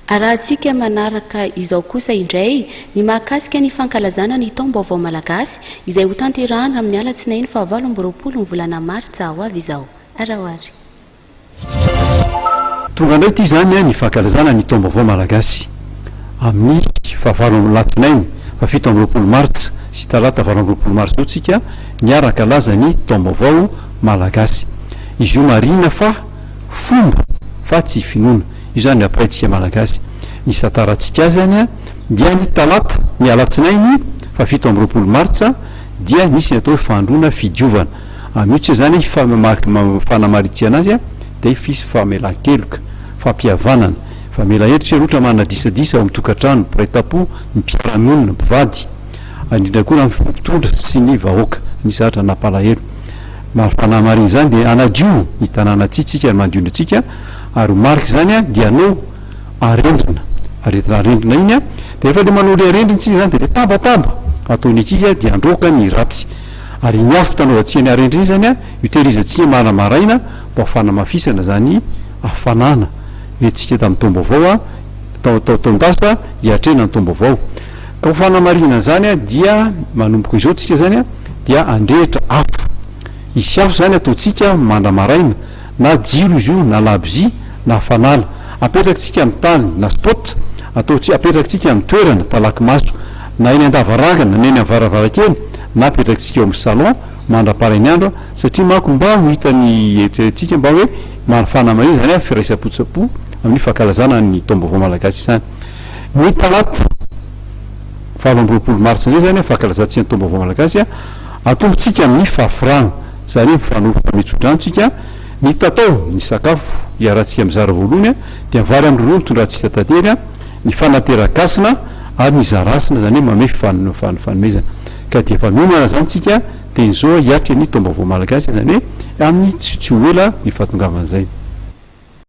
Arahantsika manaraka izao kosa indray ny mahakasika ny fankalazana ny taom-baovao malagasy izay ho tanterahana amin'ny alatsinainy fa 8 ny volana martsa ho avy izao. Arahoary. Tonga indray ity zany ny fankalazana ny taom-baovao malagasy amin'ny fa 8 latsinainy fa 17 martsa sy talata 20 martsa zao tsika niaraka laza ny taom-baovao malagasy. Izy io marina fa fomba fa tsy finoana. Io zany apraitsika malagasy. Ny satarantsika zany dia ny talata ny alatsinainy fa 17 martsa dia nisy atao fandroana fidiovana. Amin'io tsy zany fanamaritsia anazy dia fisy famelan-keloka, fampihavanana, famela helotra ohatra manana disadisa ao amin'ny tokantrano, mpiray-tapo, ny mpiara-monina, mpivady, indrindra koa amin'ny mpitondra sy ny vahoaka, ny zatra nampalahelo. Fanamariny zany dia anadio ny tanàna tsika mandiona antsika ary mariky zany dia anao arendrina aretina arendrina iny dia rehefa le manao le arendrina tsika zany dia le tabataba ataony akika dia androaka ny ratsy ary ny afo tanaovatsika ny arendrina zany itehirizantsika manamaraina mba hafana mafisana zany hafanana entsika tamin'ny taom-baovao taondasa hiatrena ny taom-baovao ka ho fanamarina zany dia manomboka izao tsika zany dia andrehitra afo. Isy afo zany ataotsika mandramaraina na jiro izy io na labzi na fanala apetraksika amin'ny tany na spot apetraksika amin'ny toerana talaky maso na eny andavarangana na eny amin'ny varavarankely na apetraksika eo amin'ny salon mandra-parainy andro satria manko mba ho hitany eritreretintsika mba hoe manafanamarina zany firaisam-potsapo amin'ny fankalazana ny taom-baovao malagasy zany. Ny talata 20 martsa zay zany fankalazantsika ny taom-baovao malagasy atombotsika amin'ny fahafirana zany mifanofa mitsodranotsika ny tatao ny sakafo hiarantsika mizara voalohany dia vary amin'ny ronono tondratsika tantery ny fanateran-kasina ary ny zarasina zany hoe mame fanomezana ka dia efa miomana zany tsika dia izao hiatry ny taom-baovao malagasy zany hoe amin'ny tsy ho ela ny fahatongavan'izay.